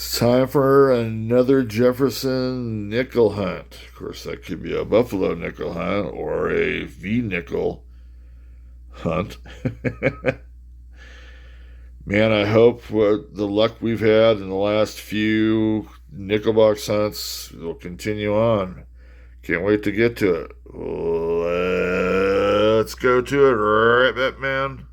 It's time for another Jefferson nickel hunt. Of course, that could be a buffalo nickel hunt or a V nickel hunt. Man, I hope what the luck we've had in the last few nickel box hunts will continue on. Can't wait to get to it. Let's go to it, right, Batman?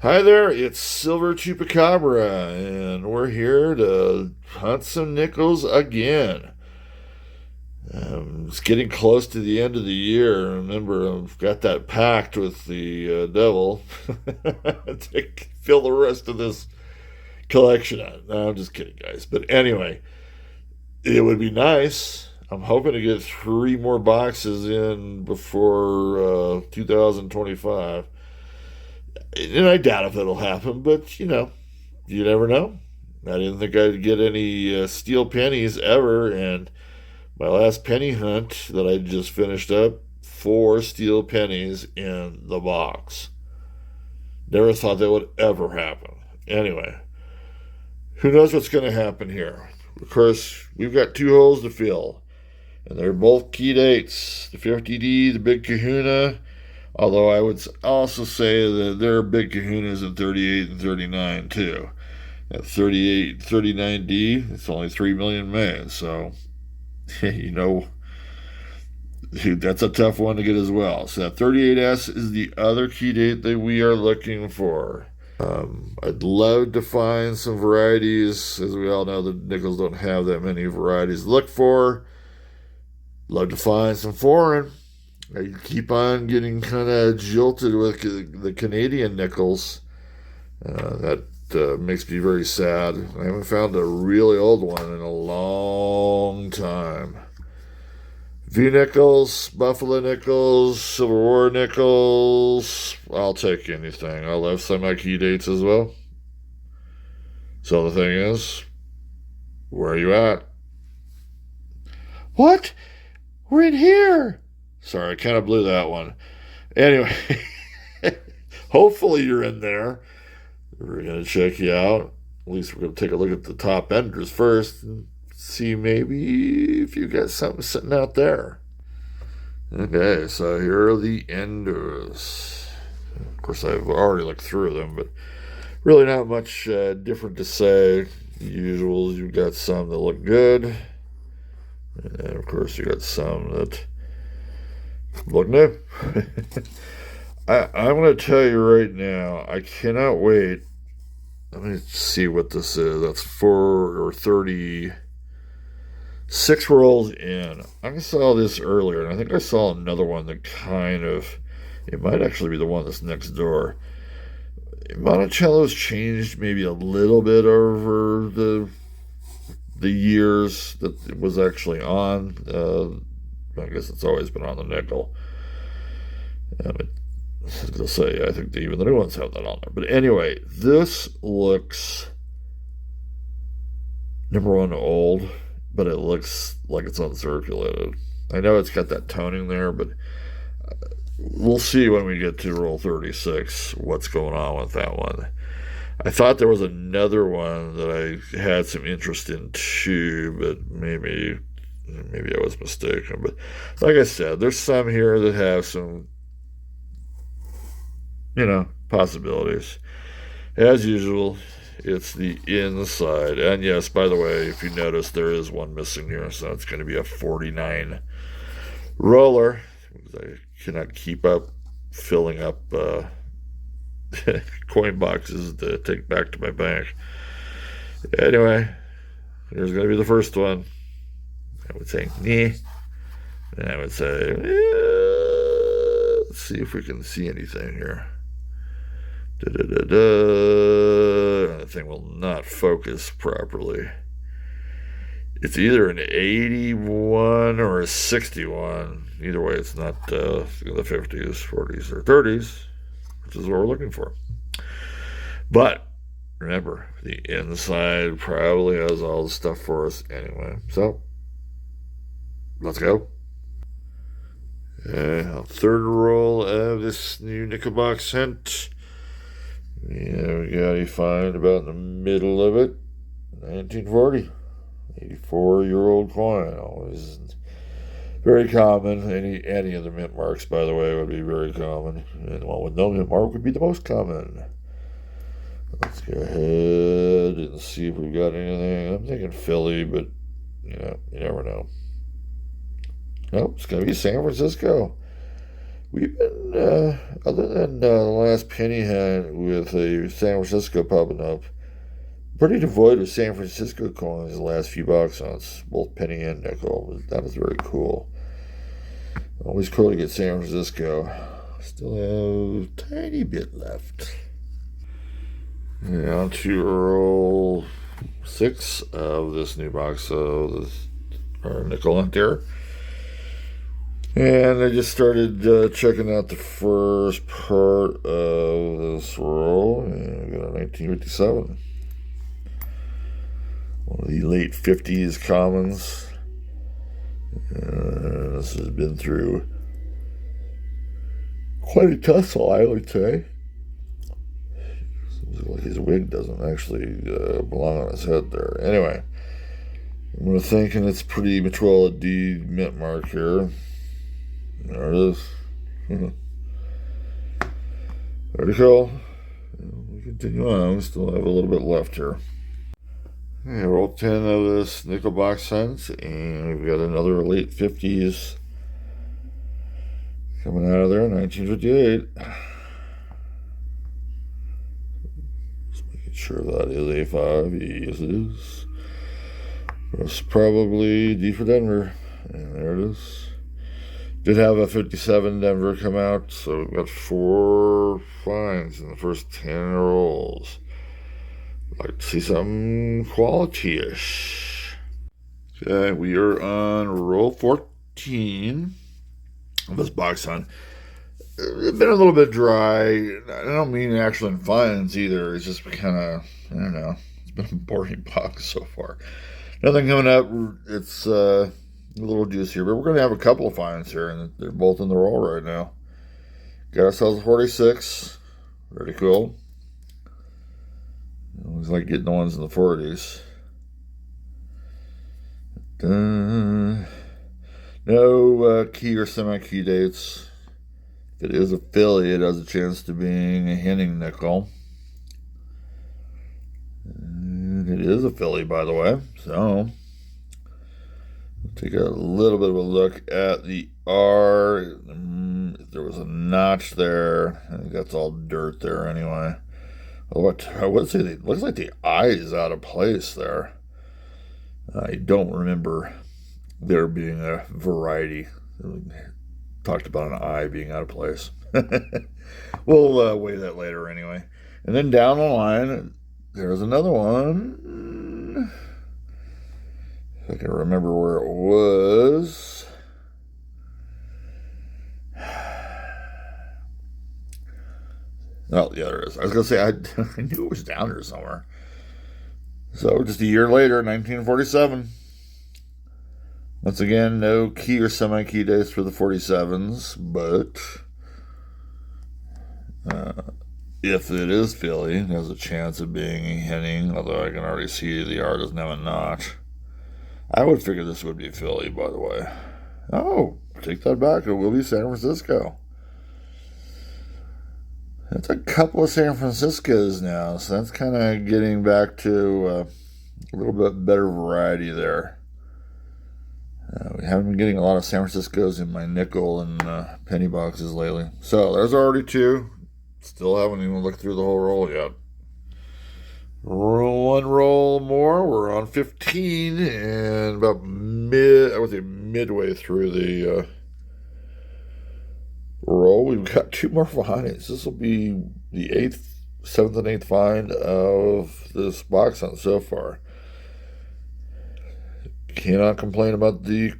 Hi there, it's Silver Chupacabra, and we're here to hunt some nickels again. It's getting close to the end of the year. Remember, I've got that pact with the devil to fill the rest of this collection out. No, I'm just kidding, guys. But anyway, it would be nice. I'm hoping to get 3 more boxes in before 2025. And I doubt if it'll happen, but you never know. I didn't think I'd get any steel pennies ever, and my last penny hunt that I just finished up, 4 steel pennies in the box. Never thought that would ever happen. Anyway, who knows what's going to happen here? Of course, we've got 2 holes to fill, and they're both key dates. The 50D, the Big Kahuna. Although I would also say that there are big kahunas in 38 and 39 too. At 38, 39D, it's only 3 million made. So, that's a tough one to get as well. So that 38S is the other key date that we are looking for. I'd love to find some varieties. As we all know, the nickels don't have that many varieties to look for. Love to find some foreign. I keep on getting kind of jilted with the Canadian nickels. That makes me very sad. I haven't found a really old one in a long time. V nickels, Buffalo nickels, Civil War nickels. I'll take anything. I love some of my key dates as well. So the thing is, where are you at? What? We're in here. Sorry, I kind of blew that one. Anyway, hopefully you're in there. We're going to check you out. At least we're going to take a look at the top enders first and see maybe if you got something sitting out there. Okay, so here are the enders. Of course, I've already looked through them, but really not much different to say. The usuals, you've got some that look good. And of course, you got some that look new. I'm going to tell you right now, I cannot wait. Let me see what this is. That's 4 or 36 rolls in. I saw this earlier, and I think I saw another one that it might actually be the one that's next door. Monticello's changed maybe a little bit over the years that it was actually on. I guess it's always been on the nickel. I was going to say, I think even the new ones have that on there. But anyway, this looks, number one, old, but it looks like it's uncirculated. I know it's got that toning there, but we'll see when we get to roll 36 what's going on with that one. I thought there was another one that I had some interest in too, but maybe I was mistaken. But like I said, there's some here that have some, possibilities. As usual, it's the inside. And yes, by the way, if you notice, there is one missing here, so it's going to be a 49 roller. I cannot keep up filling up coin boxes to take back to my bank. Anyway, here's going to be the first one. I would say, nah. And I would say, let's see if we can see anything here. The thing will not focus properly. It's either an 81 or a 61. Either way, it's not the 50s, 40s, or 30s, which is what we're looking for. But remember, the inside probably has all the stuff for us anyway. So let's go. Third roll of this new nickel box scent. Yeah, we got a find about in the middle of it. 1940. 84-year-old coin. Always very common. Any of the mint marks, by the way, would be very common. And one with no mint mark would be the most common. Let's go ahead and see if we've got anything. I'm thinking Philly, but you never know. Nope, it's going to be San Francisco. We've been, other than the last penny hand with a San Francisco popping up, pretty devoid of San Francisco coins the last few box hunts, both penny and nickel. That is very cool. Always cool to get San Francisco. Still have a tiny bit left. On to roll 6 of this new box of our nickel hunt here. And I just started checking out the first part of this roll, and we got a 1957. One of the late 50s commons. This has been through quite a tussle, I would say. Seems like his wig doesn't actually belong on his head there. Anyway, I'm thinking it's pretty much well a D mint mark here. There it is. Pretty cool. We continue on. We still have a little bit left here. Roll 10 of this nickel box cents, and we've got another late 50s coming out of there, 1958. Just making sure that is A5. Yes, it is. It's probably D for Denver, and there it is. Did have a 57 Denver come out, so we've got 4 finds in the first 10 rolls. I'd like to see something quality-ish. Okay, we are on roll 14 of this box hunt. It's been a little bit dry. I don't mean actual in finds either. It's just kind of, I don't know. It's been a boring box so far. Nothing coming up. It's a little juicier, but we're going to have a couple of finds here, and they're both in the roll right now. Got ourselves a 46. Pretty cool. Looks like getting the ones in the 40s. No key or semi-key dates. If it is a Philly, it has a chance to being a Henning nickel. And it is a Philly, by the way. So, we'll take a little bit of a look at the R. If there was a notch there, I think that's all dirt there anyway. I would say it looks like the eye is out of place there. I don't remember there being a variety. We talked about an eye being out of place. We'll weigh that later anyway. And then down the line, there's another one. If I can remember where it was. Oh, yeah, there it is. I was going to say, I knew it was down here somewhere. So, just a year later, 1947. Once again, no key or semi-key dates for the 47s, but if it is Philly, it has a chance of being a Henning, although I can already see the R doesn't have a notch. I would figure this would be Philly, by the way. Oh, take that back. It will be San Francisco. That's a couple of San Franciscos now, so that's kind of getting back to a little bit better variety there. We haven't been getting a lot of San Franciscos in my nickel and penny boxes lately. So there's already 2. Still haven't even looked through the whole roll yet. One roll more. We're on 15 and about midway through the roll. We've got 2 more finds. This will be the 7th and 8th find of this box hunt so far. Cannot complain about the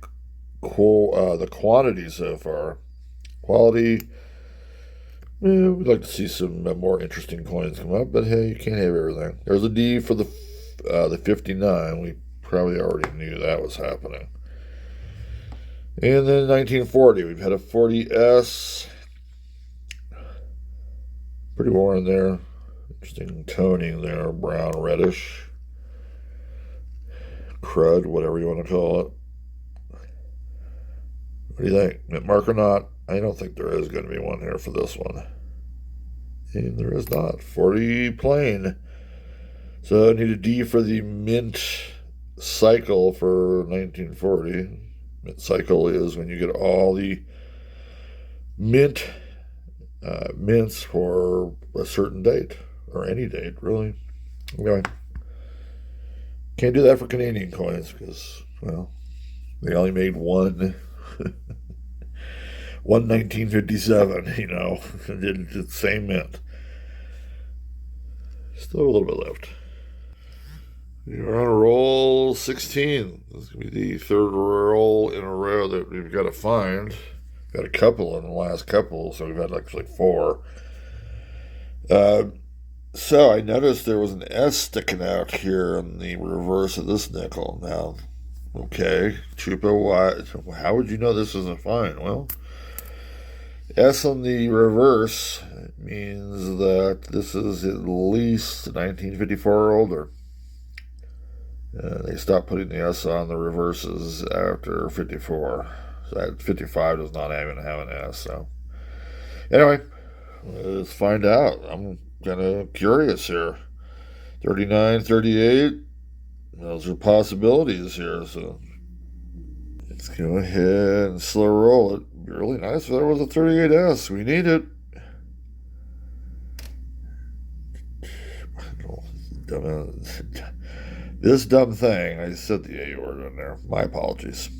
quantity so far. Quality, Yeah, we'd like to see some more interesting coins come up, but hey, you can't have everything. There's a D for the 59. We probably already knew that was happening. And then 1940, we've had a 40S. Pretty worn there. Interesting toning there, brown, reddish. Crud, whatever you want to call it. What do you think? Mint mark or not? I don't think there is going to be one here for this one. And there is not. 40 plain. So I need a D for the mint cycle for 1940. Mint cycle is when you get all the mints for a certain date, or any date, really. Anyway, can't do that for Canadian coins because, well, they only made one 1957, you know, did the same mint. Still a little bit left. You're on a roll 16. This is going to be the third roll in a row that we've got to find. Got a couple in the last couple, so we've had actually four. So I noticed there was an S sticking out here in the reverse of this nickel. Now, okay, Chupa, why? How would you know this isn't fine? Well, S on the reverse means that this is at least 1954 or older. They stopped putting the S on the reverses after 54. So that 55 does not even have an S. So anyway, let's find out. I'm kind of curious here. 39, 38. Those are possibilities here. So let's go ahead and slow roll it. It'd be really nice if there was a 38S. We need it. This dumb thing, I said the A word in there. My apologies.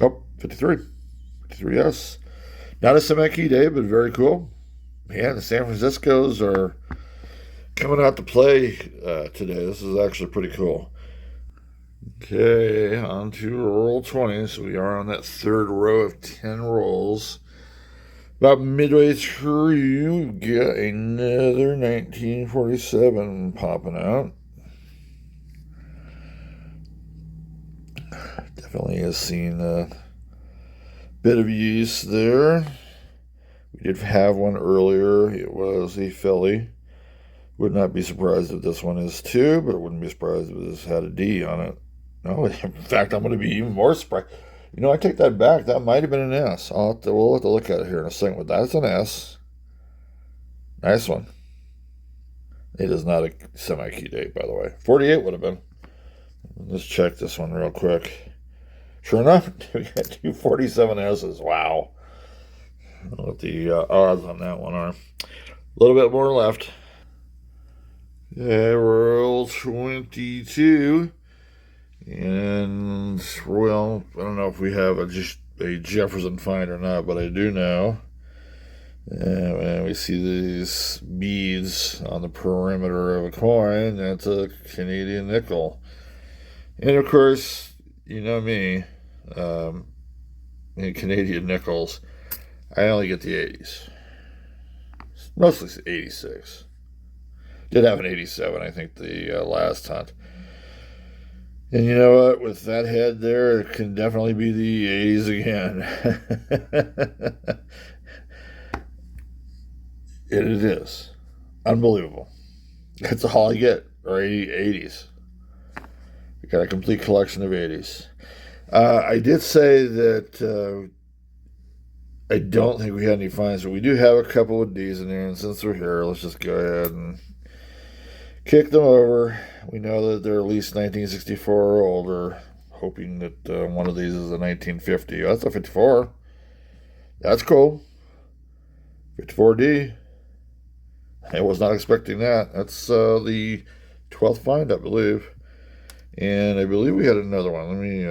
Oh, 53. 53S. Not a semi-key day, but very cool. Man, the San Franciscos are coming out to play today. This is actually pretty cool. Okay, on to roll 20. So we are on that third row of 10 rolls. About midway through, we get another 1947 popping out. Definitely has seen a bit of use there. We did have one earlier. It was a Philly. Would not be surprised if this one is too, but wouldn't be surprised if this had a D on it. No, in fact, I'm going to be even more surprised. You know, I take that back. That might have been an S. We'll have to look at it here in a second, but that's an S. Nice one. It is not a semi-key date, by the way. 48 would have been. Let's check this one real quick. Sure enough, we got two 47S's. Wow. I don't know what the odds on that one are. A little bit more left. Yeah, roll 22. And, well, I don't know if we have a Jefferson find or not, but I do know. And we see these beads on the perimeter of a coin. That's a Canadian nickel. And, of course, you know me, in Canadian nickels, I only get the 80s. Mostly 86. Did have an 87, I think, the last hunt. And you know what? With that head there, it can definitely be the 80s again. It is. Unbelievable. That's all I get, or 80s. I got a complete collection of 80s. I did say that I don't think we had any finds, but we do have a couple of D's in there, and since they're here, let's just go ahead and kick them over. We know that they're at least 1964 or older, hoping that one of these is a 1950. That's a 54. That's cool. 54D. I was not expecting that. That's the 12th find, I believe. And I believe we had another one. Let me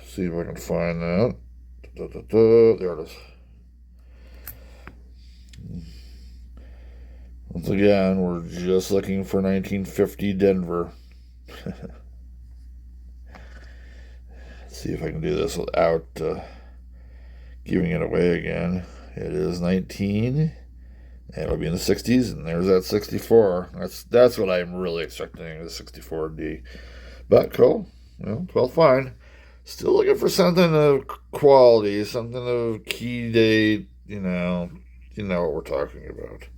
see if I can find that. There it is. Once again, we're just looking for 1950 Denver. Let's see if I can do this without giving it away again. It is 19, And it'll be in the 60s, and there's that 64. That's what I'm really expecting, the 64D. But cool. 12 fine. Still looking for something of quality, something of key date, you know what we're talking about.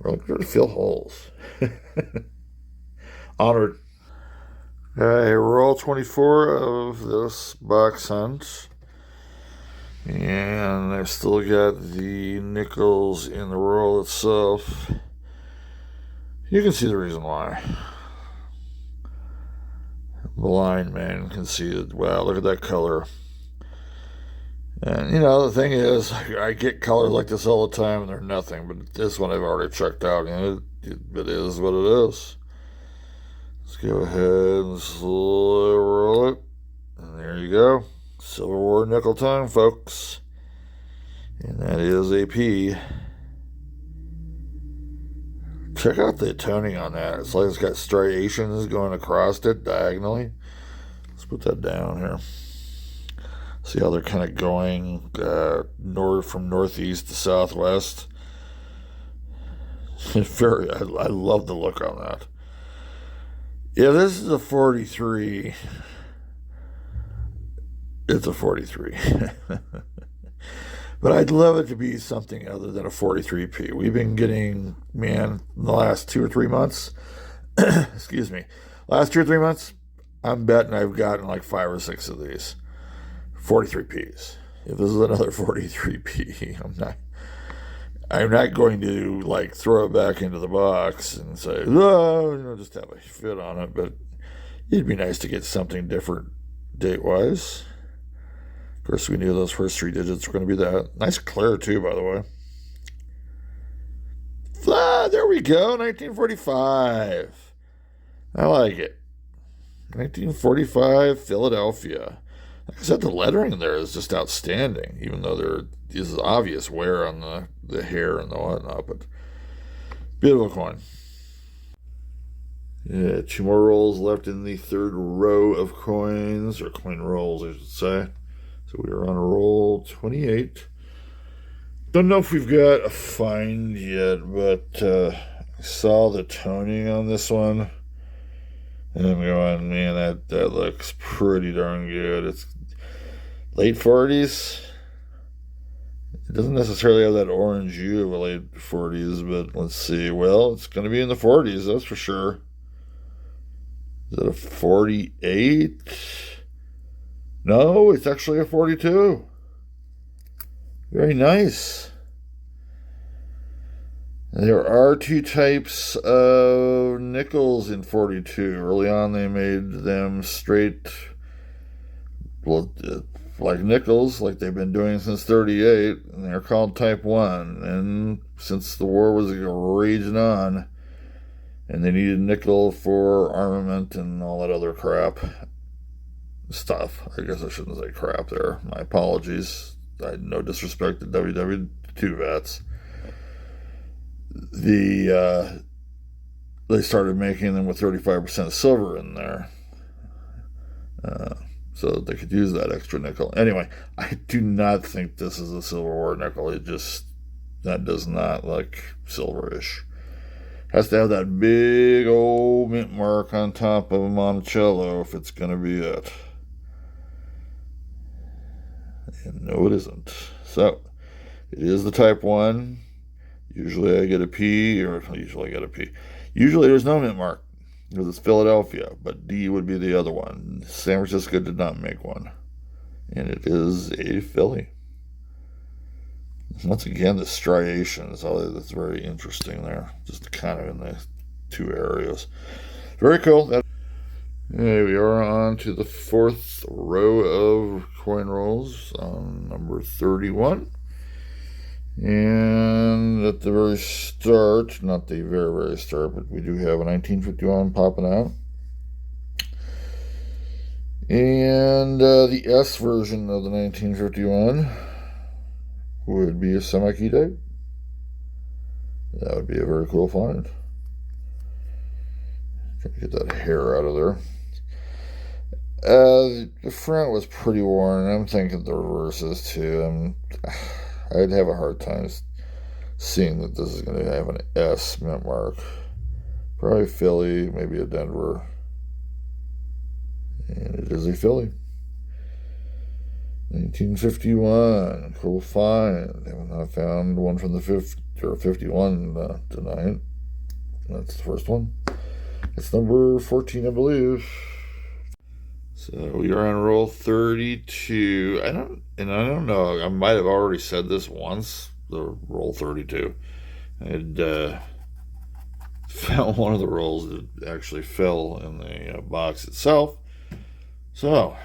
We're looking to fill holes. Onward. Okay, roll 24 of this box hunt. And I've still got the nickels in the roll itself. You can see the reason why. Blind man can see it. Wow, look at that color. And, the thing is, I get colors like this all the time, and they're nothing. But this one I've already checked out, and it is what it is. Let's go ahead and slow roll it. And there you go. Silver War nickel time, folks. And that is a P. Check out the toning on that. It's like it's got striations going across it diagonally. Let's put that down here. See how they're kind of going from northeast to southwest. I love the look on that. Yeah, this is a 43. It's a 43. But I'd love it to be something other than a 43P. We've been getting, in the last 2 or 3 months, excuse me, last 2 or 3 months, I'm betting I've gotten like 5 or 6 of these 43Ps. If this is another 43P, I'm not going to like throw it back into the box and say, oh, just have a fit on it. But it'd be nice to get something different date-wise. Of course, we knew those first 3 digits were going to be that. Nice clear, too, by the way. There we go, 1945. I like it. 1945, Philadelphia. Like I said, the lettering there is just outstanding, even though there is obvious wear on the hair and the whatnot. But beautiful coin. Yeah, 2 more rolls left in the 3rd row of coins, or coin rolls, I should say. So we are on roll 28. Don't know if we've got a find yet, but I saw the toning on this one. And I'm going, man, that looks pretty darn good. It's late 40s. It doesn't necessarily have that orange hue of a late 40s, but let's see. Well, it's going to be in the 40s, that's for sure. Is it a 48? No, it's actually a 42. Very nice. There are 2 types of nickels in 42. Early on, they made them straight, like nickels, like they've been doing since 38, and they're called Type 1. And since the war was raging on, and they needed nickel for armament and all that other crap, stuff. I guess I shouldn't say crap there. My apologies. I had no disrespect to WW2 vets. They started making them with 35% silver in there, so that they could use that extra nickel. Anyway, I do not think this is a Silver War nickel. That does not look silverish. Has to have that big old mint mark on top of a Monticello if it's going to be it. And no, it isn't. So, it is the Type 1. Usually I get a P, Usually there's no mint mark, because it's Philadelphia, but D would be the other one. San Francisco did not make one. And it is a Philly. Once again, the striations, that's very interesting there. Just kind of in the 2 areas. Very cool. Okay, we are on to the 4th row of coin rolls on number 31. And at the very start, not the very, very start, but we do have a 1951 popping out. And the S version of the 1951 would be a semi-key date. That would be a very cool find. Trying to get that hair out of there. The front was pretty worn. I'm thinking the reverse is too. I'd have a hard time seeing that this is going to have an S mint mark. Probably Philly, maybe a Denver. And it is a Philly. 1951, cool find. Have not found one from the 51 tonight. That's the first one. It's number 14, I believe. So we are on roll 32. I don't know. I might have already said this once. The roll 32. I had found one of the rolls that actually fell in the box itself. So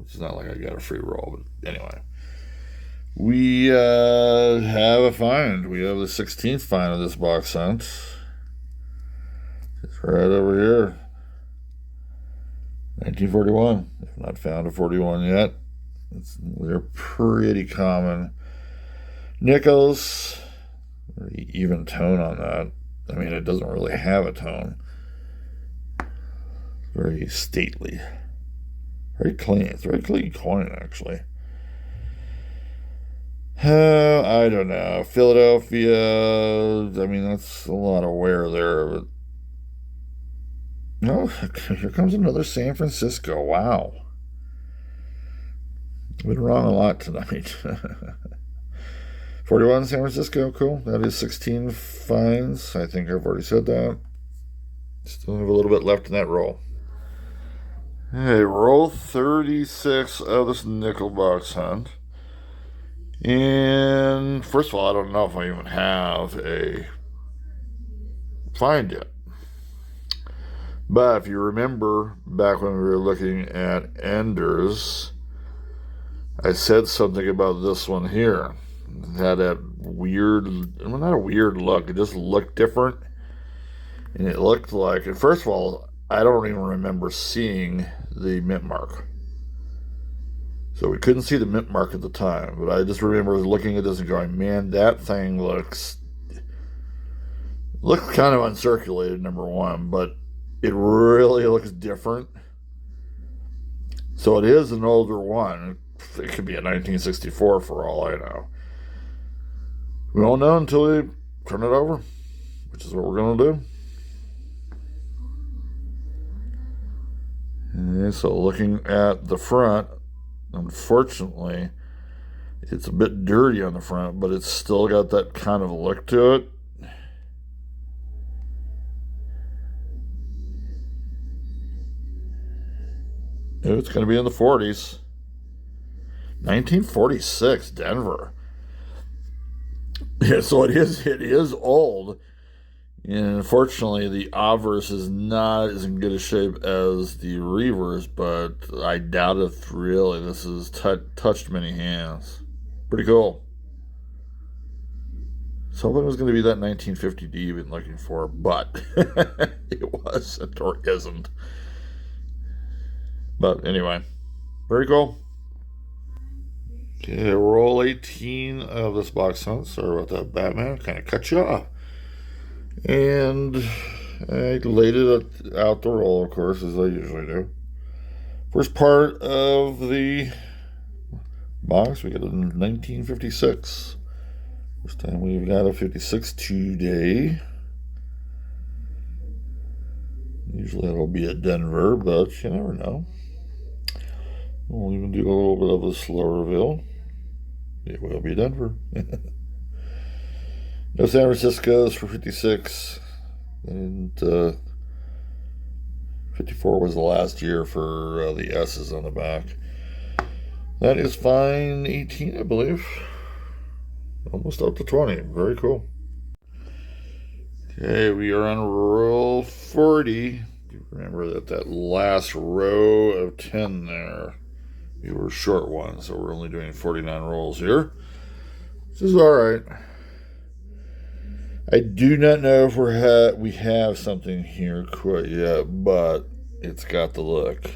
it's not like I got a free roll, but anyway. We have a find. We have the 16th find of this box hunt. It's right over here. 1941. If not found a 41 yet. They're pretty common. Nickels. Very even tone on that. I mean, it doesn't really have a tone. Very stately. Very clean. It's a very clean coin, actually. I don't know. Philadelphia. I mean, that's a lot of wear there. But no, here comes another San Francisco. Wow. I've been wrong a lot tonight. 41 San Francisco. Cool. That is 16 finds. I think I've already said that. Still have a little bit left in that roll. Hey, roll 36 of this nickel box hunt. And first of all, I don't know if I even have a find yet. But if you remember back when we were looking at Enders, I said something about this one here. It had that weird, well, not a weird look, it just looked different. And it looked like, and first of all, I don't even remember seeing the mint mark. So we couldn't see the mint mark at the time, but I just remember looking at this and going, man, that thing looks kind of uncirculated, number one, but it really looks different. So it is an older one. It could be a 1964 for all I know. We won't know until we turn it over, which is what we're going to do. And so looking at the front, unfortunately, it's a bit dirty on the front, but it's still got that kind of look to it. It's going to be in the 40s. 1946, Denver. Yeah, so it is old. And unfortunately, the obverse is not as in good a shape as the reverse, but I doubt if really this has touched many hands. Pretty cool. So hoping it was going to be that 1950 D you've been looking for, but it wasn't or isn't. But anyway, very cool. Okay, roll 18 of this box hunt. Sorry about that, Batman. Kind of cut you off. And I laid it out the roll, of course, as I usually do. First part of the box, we got a 1956. First time we've got a 56 today. Usually it'll be a Denver, but you never know. We'll even do a little bit of a slower reveal. It will be Denver. No San Francisco's for 56. And 54 was the last year for the S's on the back. That is fine 18, I believe. Almost up to 20. Very cool. Okay, we are on roll 40. Remember that last row of 10 there. We were short one, so we're only doing 49 rolls here. This is all right. I do not know if we have something here quite yet, but it's got the look.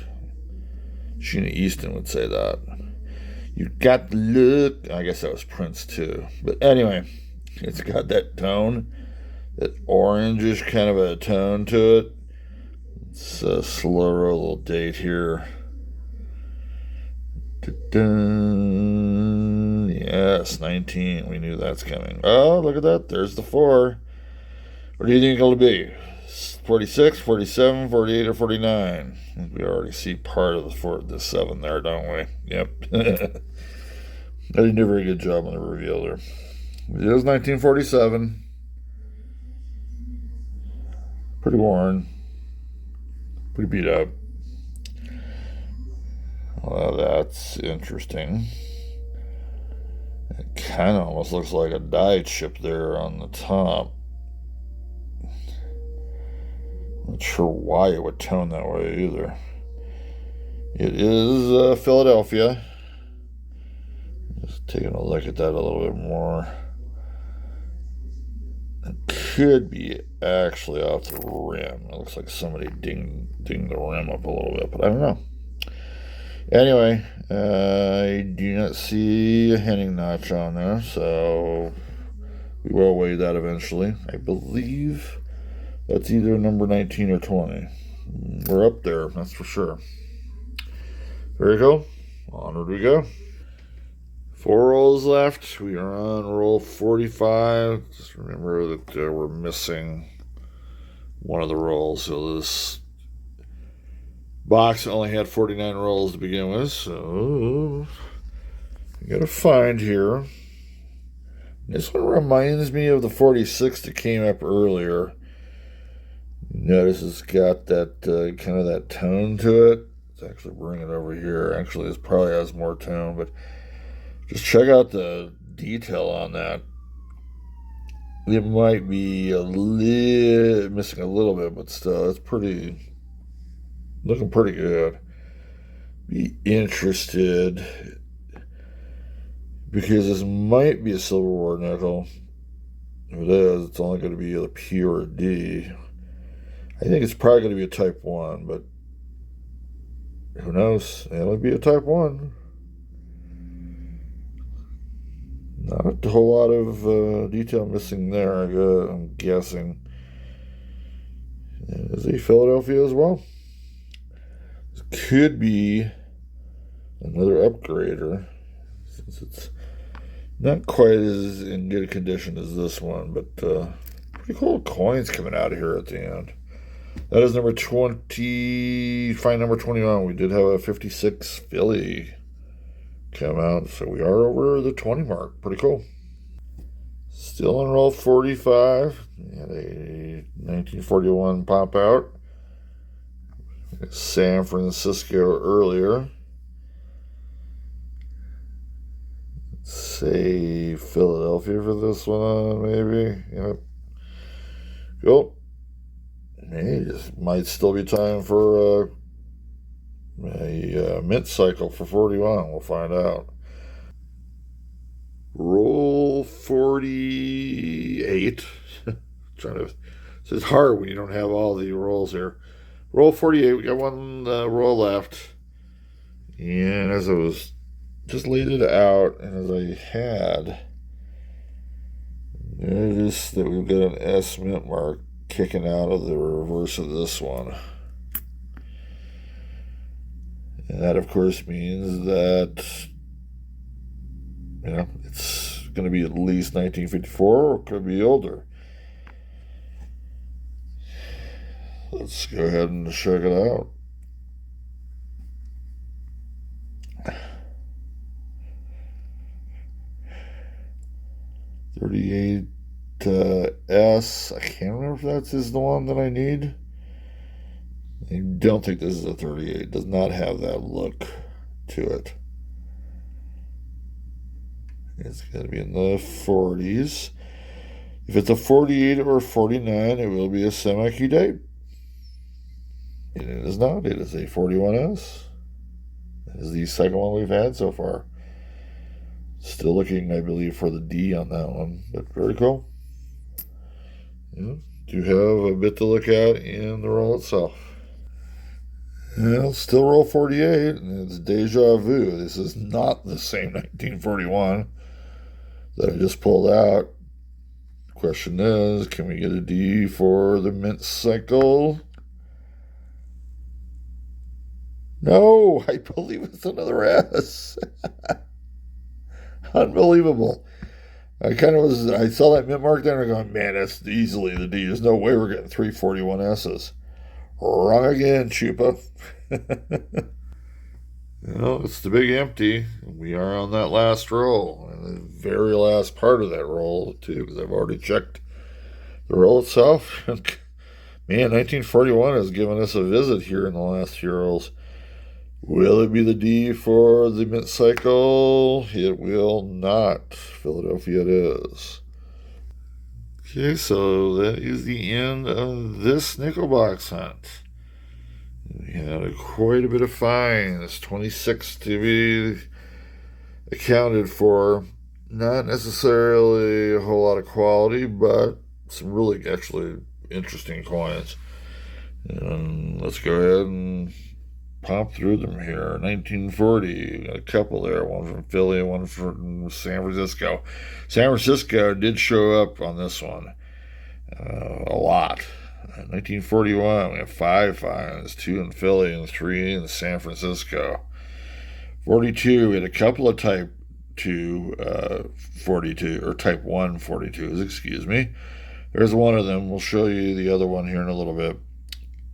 Sheena Easton would say that. You got the look. I guess that was Prince too. But anyway, it's got that tone, that orangish kind of a tone to it. It's a slower little date here. Yeah, Yes, 19. We knew that's coming. Oh, look at that. There's the 4. What do you think it'll be? 46, 47, 48, or 49? We already see part of the 7 there, don't we? Yep. I didn't do a very good job on the reveal there. It is 1947. Pretty worn. Pretty beat up. Well, that's interesting. It kind of almost looks like a dyed chip there on the top. Not sure why it would tone that way either. It is Philadelphia. Just taking a look at that a little bit more. It could be actually off the rim. It looks like somebody dinged the rim up a little bit, but I don't know. Anyway, I do not see a henning notch on there, so we will weigh that eventually. I believe that's either number 19 or 20. We're up there, that's for sure. There you go. Onward we go. 4 rolls left. We are on roll 45. Just remember that we're missing one of the rolls, so this box only had 49 rolls to begin with, so we got a find here. This one reminds me of the 46 that came up earlier. Notice it's got that kind of that tone to it. Let's actually bring it over here. Actually, this probably has more tone, but just check out the detail on that. It might be missing a little bit, but still, it's looking pretty good. Be interested because this might be a silver war nickel. If it is, it's only going to be a P or a D. I think it's probably going to be a type 1, but who knows? It'll be a type 1. Not a whole lot of detail missing there, I'm guessing. And is a Philadelphia as well. This could be another upgrader, since it's not quite as in good condition as this one, but pretty cool coins coming out of here at the end. That is number 20, find number 21. We did have a 56 Philly come out, so we are over the 20 mark. Pretty cool. Still on roll 45. We had a 1941 pop out. San Francisco earlier. Let's say Philadelphia for this one, maybe. Yep. Cool. Hey, just might still be time for a mint cycle for 41. We'll find out. Roll 48. It's hard when you don't have all the rolls here. Roll 48. We got one roll left. And as I was just laid it out, and as I had, notice that we've got an S mint mark kicking out of the reverse of this one. And that, of course, means that, it's going to be at least 1954, or it could be older. Let's go ahead and check it out. $38 S. I can't remember if that is the one that I need. I don't think this is a 38. It does not have that look to it. It's going to be in the 40s. If it's a 48 or 49, it will be a semi-key date. And it is not. It is a 41S. That is the second one we've had so far. Still looking, I believe, for the D on that one, but very cool. Yeah, do have a bit to look at in the roll itself. Well, still roll 48, and it's deja vu. This is not the same 1941 that I just pulled out. The question is, can we get a D for the mint cycle? No, I believe it's another S. Unbelievable. I saw that mint mark there and I'm going, man, that's easily the D. There's no way we're getting 341Ss. Wrong again, Chupa. It's the big empty. We are on that last roll, and the very last part of that roll, too, because I've already checked the roll itself. Man, 1941 has given us a visit here in the last few rolls. Will it be the D for the mint cycle? It will not. Philadelphia it is. Okay, so that is the end of this nickel box hunt. We had quite a bit of finds, 26 to be accounted for. Not necessarily a whole lot of quality, but some really actually interesting coins. And let's go ahead and pop through them here. 1940, got a couple there, one from Philly, one from San Francisco. San Francisco did show up on this one a lot. 1941, we have 5 finds, 2 in Philly and 3 in San Francisco. 42, we had a couple of Type 2 42, or Type 1 42s, excuse me. There's one of them. We'll show you the other one here in a little bit.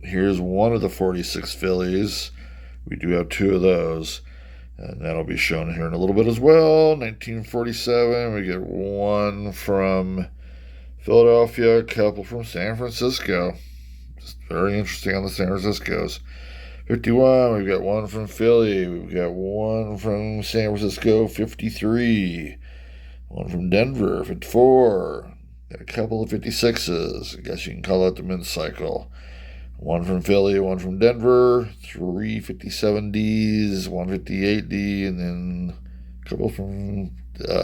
Here's one of the 46 Phillies. We do have 2 of those, and that'll be shown here in a little bit as well. 1947, we get 1 from Philadelphia, a couple from San Francisco. Just very interesting on the San Franciscos. 51, we've got 1 from Philly. We've got 1 from San Francisco. 53, 1 from Denver. 54, got a couple of 56s. I guess you can call that the mint cycle. 1 from Philly, 1 from Denver, 3 57Ds, 1 58D, and then a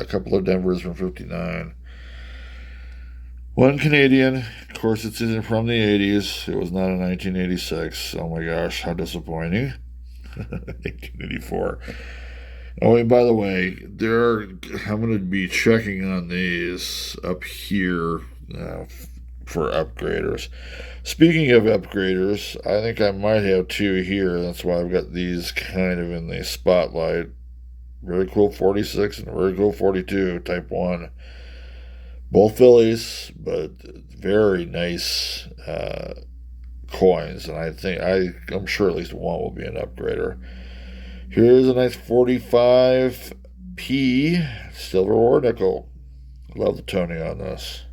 couple of Denvers from 59. 1 Canadian. Of course, it's from the 80s. It was not in 1986. Oh my gosh, how disappointing. 1984. Oh, and by the way, I'm going to be checking on these up here for upgraders. Speaking of upgraders, I think I might have 2 here. That's why I've got these kind of in the spotlight. Very cool 46 and a very cool 42, Type 1. Both Phillies, but very nice coins. And I'm sure at least one will be an upgrader. Here's a nice 45P silver or nickel. Love the toning on this.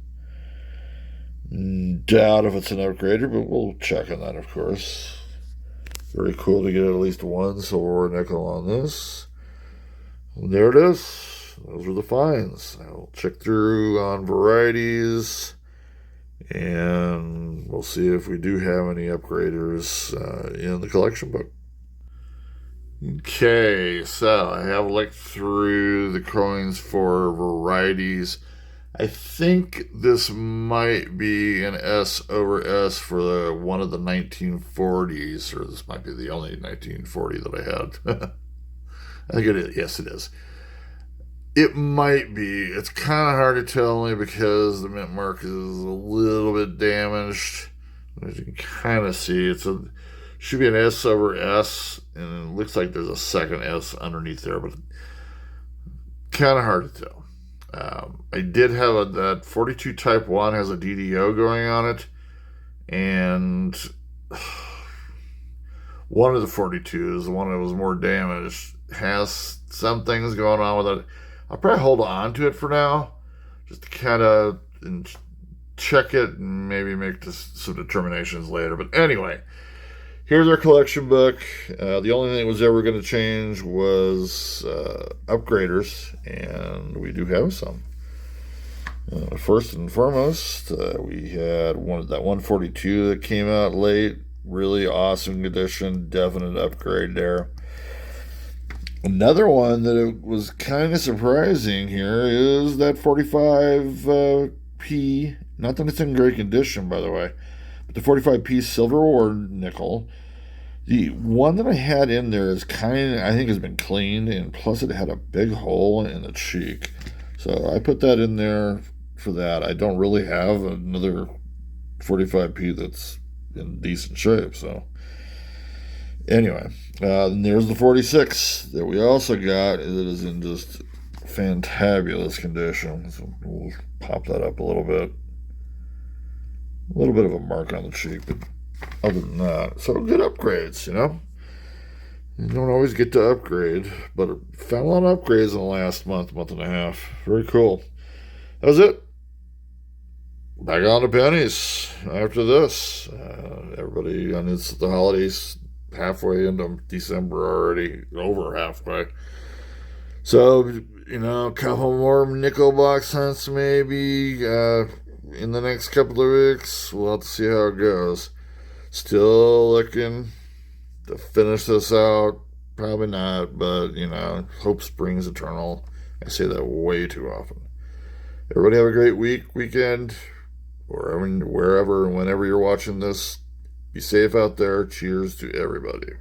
Doubt if it's an upgrader, but we'll check on that, of course. Very cool to get at least 1 silver or nickel on this. And there it is. Those are the finds. I'll check through on varieties, and we'll see if we do have any upgraders in the collection book. Okay, so I have looked through the coins for varieties. I think this might be an S over S for one of the 1940s, or this might be the only 1940 that I had. I think it is. Yes, it is. It might be. It's kind of hard to tell only because the mint mark is a little bit damaged. As you can kind of see, should be an S over S, and it looks like there's a second S underneath there, but kind of hard to tell. I did have that 42 Type 1 has a DDO going on it, and one of the 42s, the one that was more damaged, has some things going on with it. I'll probably hold on to it for now, just to kind of check it and maybe make some determinations later. But anyway, here's our collection book. The only thing that was ever going to change was upgraders, and we do have some. First and foremost, we had that 142 that came out late. Really awesome condition, definite upgrade there. Another one that it was kind of surprising here is that 45P. Not that it's in great condition, by the way, but the 45P silver or nickel. The one that I had in there is I think has been cleaned, and plus it had a big hole in the cheek. So I put that in there for that. I don't really have another 45P that's in decent shape, so. Anyway, there's the 46 that we also got. It is in just fantabulous condition. So we'll pop that up a little bit. A little bit of a mark on the cheek, but other than that, so good upgrades, you know? You don't always get to upgrade, but I found a lot of upgrades in the last month and a half. Very cool. That was it. Back on to pennies after this. Everybody, and it's the holidays halfway into December already, over halfway. So, you know, a couple more nickel box hunts maybe in the next couple of weeks. We'll have to see how it goes. Still looking to finish this out. Probably not, but, you know, hope springs eternal. I say that way too often. Everybody have a great weekend, wherever and whenever you're watching this. Be safe out there. Cheers to everybody.